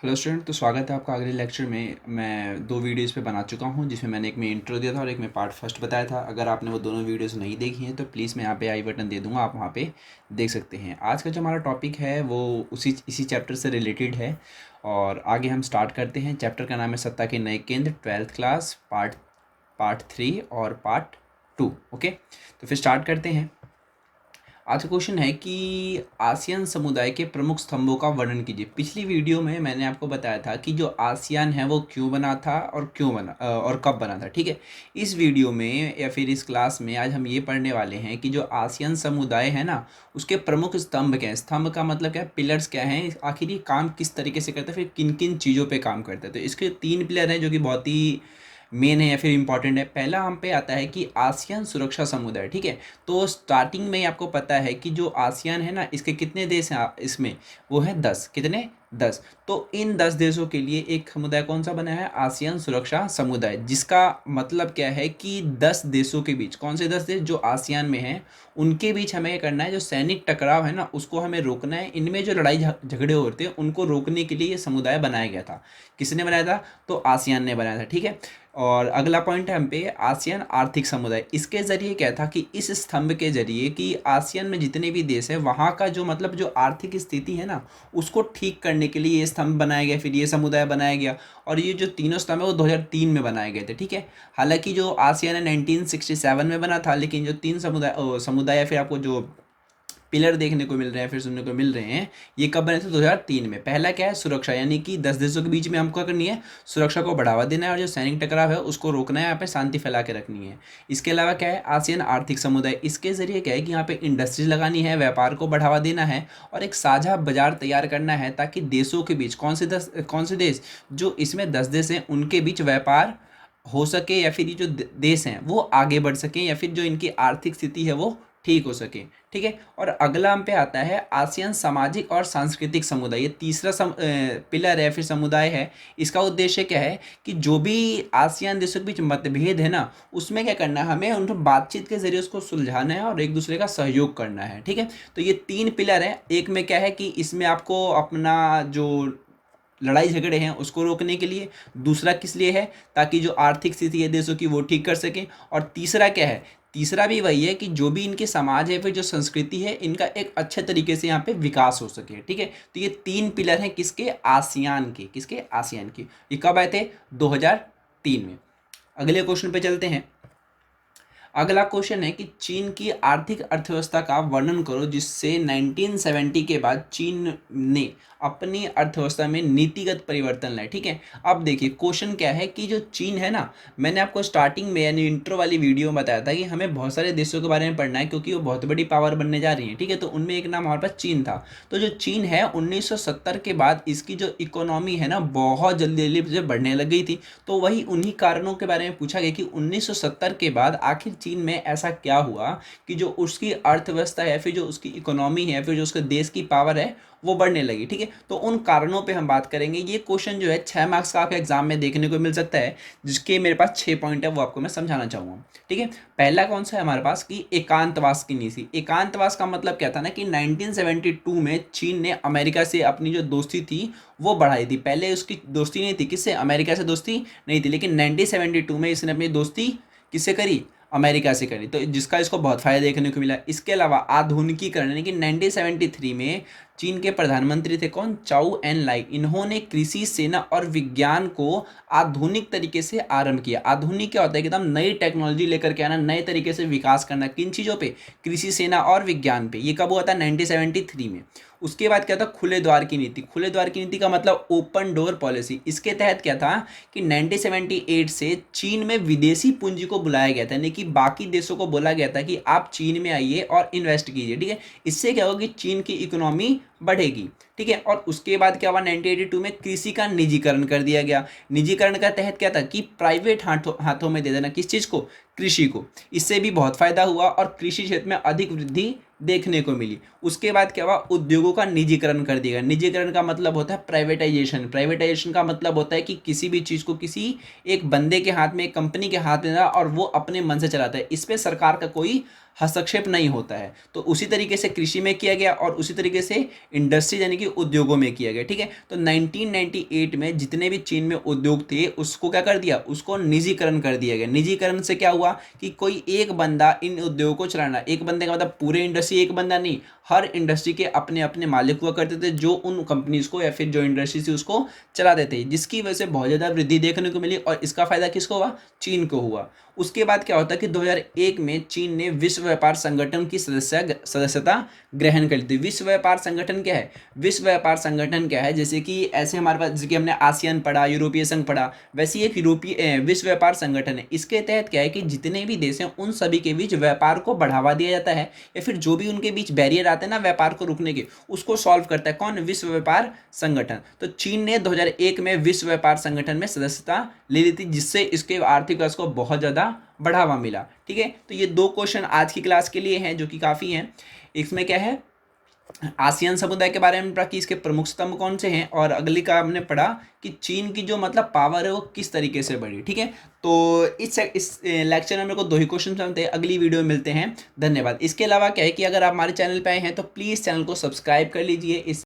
Hello student, तो स्वागत है आपका अगले लेक्चर में। मैं दो वीडियोस पे बना चुका हूँ, जिसमें मैंने एक में इंट्रो दिया था और एक में पार्ट फर्स्ट बताया था। अगर आपने वो दोनों वीडियोस नहीं देखी हैं तो प्लीज़ मैं यहाँ पे आई बटन दे दूँगा, आप वहाँ पे देख सकते हैं। आज का जो हमारा टॉपिक है वो इसी चैप्टर से रिलेटेड है और आगे हम स्टार्ट करते हैं। चैप्टर का नाम है सत्ता के नए केंद्र, 12th क्लास, पार्ट पार्ट 3 और पार्ट 2। ओके, तो फिर स्टार्ट करते हैं। आज का क्वेश्चन है कि आसियान समुदाय के प्रमुख स्तंभों का वर्णन कीजिए। पिछली वीडियो में मैंने आपको बताया था कि जो आसियान है वो क्यों बना था और और कब बना था। ठीक है, इस वीडियो में या फिर इस क्लास में आज हम ये पढ़ने वाले हैं कि जो आसियान समुदाय है ना, उसके प्रमुख स्तंभ क्या हैं। स्तंभ का मतलब क्या है, पिलर्स क्या हैं, आखिर ये काम किस तरीके से करता है, फिर किन किन चीज़ों पर काम करता है। तो इसके 3 पिलर हैं जो कि बहुत ही मेन है या फिर इम्पॉर्टेंट है। पहला हम पे आता है कि आसियान सुरक्षा समुदाय। ठीक है, तो स्टार्टिंग में ही आपको पता है कि जो आसियान है ना, इसके कितने देश हैं इसमें, वो है 10। कितने? 10। तो इन 10 देशों के लिए एक समुदाय कौन सा बना है, आसियान सुरक्षा समुदाय, जिसका मतलब क्या है कि 10 देशों के बीच, कौन से 10 देश जो आसियान में हैं, उनके बीच हमें करना है, जो सैनिक टकराव है ना उसको हमें रोकना है। इनमें जो लड़ाई झगड़े होते हैं उनको रोकने के लिए ये समुदाय बनाया गया था। किसने बनाया था? तो आसियान ने बनाया था। ठीक है, और अगला पॉइंट है हम पे आसियान आर्थिक समुदाय। इसके ज़रिए क्या था कि इस स्तंभ के ज़रिए कि आसियान में जितने भी देश हैं वहाँ का जो मतलब जो आर्थिक स्थिति है ना, उसको ठीक करने के लिए ये स्तंभ बनाया गया, फिर ये समुदाय बनाया गया। और ये जो तीनों स्तंभ है वो 2003 में बनाए गए थे। ठीक है, हालांकि जो आसियान है 1967 में बना था, लेकिन जो तीन समुदाय या फिर आपको जो पिलर देखने को मिल रहे हैं, फिर सुनने को मिल रहे हैं, ये कब बने थे? 2003 में। पहला क्या है? सुरक्षा, यानी कि 10 देशों के बीच में हमको करनी है, सुरक्षा को बढ़ावा देना है और जो सैनिक टकराव है उसको रोकना है, यहाँ पे शांति फैला के रखनी है। इसके अलावा क्या है? आसियान आर्थिक समुदाय। इसके जरिए क्या है कि यहाँ पे इंडस्ट्रीज लगानी है, व्यापार को बढ़ावा देना है और एक साझा बाजार तैयार करना है, ताकि देशों के बीच कौन से देश जो इसमें 10 देश हैं उनके बीच व्यापार हो सके, या फिर ये जो देश हैं वो आगे बढ़ सकें, या फिर जो इनकी आर्थिक स्थिति है वो ठीक हो सके। ठीक है, और अगला हम पे आता है आसियान सामाजिक और सांस्कृतिक समुदाय। ये तीसरा पिलर है, फिर समुदाय है। इसका उद्देश्य क्या है कि जो भी आसियान देशों के बीच मतभेद है ना, उसमें क्या करना है, हमें उनको बातचीत के जरिए उसको सुलझाना है और एक दूसरे का सहयोग करना है। ठीक है, तो ये 3 पिलर हैं। एक में क्या है कि इसमें आपको अपना जो लड़ाई झगड़े हैं उसको रोकने के लिए, दूसरा किस लिए है, ताकि जो आर्थिक स्थिति है देशों की वो ठीक कर सकें, और तीसरा क्या है, तीसरा भी वही है कि जो भी इनके समाज है, फिर जो संस्कृति है, इनका एक अच्छे तरीके से यहाँ पे विकास हो सके। ठीक है, तो ये 3 पिलर हैं किसके? आसियान के। किसके? आसियान के। ये कब आए थे? 2003 में। अगले क्वेश्चन पे चलते हैं। अगला क्वेश्चन है कि चीन की आर्थिक अर्थव्यवस्था का वर्णन करो जिससे 1970 के बाद चीन ने अपनी अर्थव्यवस्था में नीतिगत परिवर्तन लाए। ठीक है, अब देखिए क्वेश्चन क्या है कि जो चीन है ना, मैंने आपको स्टार्टिंग में यानी इंट्रो वाली वीडियो में बताया था कि हमें बहुत सारे देशों के बारे में पढ़ना है, क्योंकि वो बहुत बड़ी पावर बनने जा रही है। ठीक है, तो उनमें एक नाम हमारे पास चीन था। तो जो चीन है 1970 के बाद इसकी जो इकोनॉमी है ना, बहुत जल्दी जल्दी से बढ़ने लग गई थी। तो वही उन्हीं कारणों के बारे में पूछा गया कि 1970 के बाद आखिर चीन में ऐसा क्या हुआ कि जो उसकी अर्थव्यवस्था है, फिर जो उसकी इकोनॉमी है, फिर जो उसके देश की पावर है वो बढ़ने लगी। ठीक है, तो उन कारणों पे हम बात करेंगे। ये क्वेश्चन जो है 6 मार्क्स का आपके एग्जाम में देखने को मिल सकता है, जिसके मेरे पास 6 पॉइंट है, वो आपको मैं समझाना चाहूँगा। ठीक है, पहला कौन सा है हमारे पास कि एकांतवास की नीति। एकांतवास का मतलब क्या था ना कि 1972 में चीन ने अमेरिका से अपनी जो दोस्ती थी वो बढ़ाई थी। पहले उसकी दोस्ती नहीं थी, किससे? अमेरिका से दोस्ती नहीं थी, लेकिन 1972 में इसने अपनी दोस्ती किससे करी? अमेरिका से करी, तो जिसका इसको बहुत फायदा देखने को मिला। इसके अलावा आधुनिकीकरण, यानी कि 1973 में चीन के प्रधानमंत्री थे कौन? चाउ एन लाई। इन्होंने कृषि, सेना और विज्ञान को आधुनिक तरीके से आरंभ किया। आधुनिक क्या होता है? एकदम नई टेक्नोलॉजी लेकर के आना, नए तरीके से विकास करना। किन चीज़ों पे? कृषि, सेना और विज्ञान पे। ये कब हुआ था? 1973 में। उसके बाद क्या था? खुले द्वार की नीति। खुले द्वार की नीति का मतलब ओपन डोर पॉलिसी। इसके तहत क्या था कि 1978 से चीन में विदेशी पूंजी को बुलाया गया था, यानी कि बाकी देशों को बोला गया था कि आप चीन में आइए और इन्वेस्ट कीजिए। ठीक है, इससे क्या होगा कि चीन की इकोनॉमी बढ़ेगी। ठीक है, और उसके बाद क्या हुआ? 1982 में कृषि का निजीकरण कर दिया गया। निजीकरण का तहत क्या था कि प्राइवेट हाथों में दे देना। किस चीज़ को? कृषि को। इससे भी बहुत फायदा हुआ और कृषि क्षेत्र में अधिक वृद्धि देखने को मिली। उसके बाद क्या हुआ, उद्योगों का निजीकरण कर दिया गया। निजीकरण का मतलब होता है प्राइवेटाइजेशन। प्राइवेटाइजेशन का मतलब होता है कि किसी भी चीज़ को किसी एक बंदे के हाथ में, एक कंपनी के हाथ में ना, और वो अपने मन से चलाता है, इस पर सरकार का कोई हस्तक्षेप नहीं होता है। तो उसी तरीके से कृषि में किया गया और उसी तरीके से इंडस्ट्री यानी कि उद्योगों में किया गया। ठीक है, तो 1998 में जितने भी चीन में उद्योग थे उसको क्या कर दिया, उसको निजीकरण कर दिया गया। निजीकरण से क्या हुआ कि कोई एक बंदा इन उद्योगों को चलाना, एक बंदे का मतलब पूरे इंडस्ट्री एक बंदा नहीं, हर इंडस्ट्री के अपने अपने मालिक हुआ करते थे जो उन कंपनीज को या फिर जो इंडस्ट्री थी उसको चलाते थे, जिसकी वजह से बहुत ज़्यादा वृद्धि देखने को मिली। और इसका फायदा किसको हुआ, चीन को हुआ। उसके बाद क्या होता है कि 2001 में चीन ने विश्व व्यापार संगठन की सदस्यता ग्रहण कर ली थी। विश्व व्यापार संगठन क्या है, विश्व व्यापार संगठन क्या है, जैसे कि ऐसे हमारे पास, जैसे कि हमने आसियान पढ़ा, यूरोपीय संघ पढ़ा, वैसे ही एक यूरोपीय विश्व व्यापार संगठन है। इसके तहत क्या है कि जितने भी देश हैं उन सभी के बीच व्यापार को बढ़ावा दिया जाता है, या फिर जो भी उनके बीच बैरियर आते हैं ना व्यापार को रुकने के, उसको सॉल्व करता है कौन, विश्व व्यापार संगठन। तो चीन ने 2001 में विश्व व्यापार संगठन में सदस्यता ले ली थी, जिससे इसके आर्थिक विकास को बहुत ज़्यादा बढ़ावा मिला। ठीक है, तो ये 2 क्वेश्चन आज की क्लास के लिए हैं जो कि काफ़ी हैं। इसमें क्या है, आसियान समुदाय के बारे में पढ़ा कि इसके प्रमुख स्तंभ कौन से हैं, और अगली का हमने पढ़ा कि चीन की जो मतलब पावर है वो किस तरीके से बढ़ी। ठीक है, तो इस लेक्चर में मेरे को 2 ही क्वेश्चन समझते हैं। अगली वीडियो में मिलते हैं, धन्यवाद। इसके अलावा क्या है कि अगर आप हमारे चैनल पे आए हैं तो प्लीज़ चैनल को सब्सक्राइब कर लीजिए। इस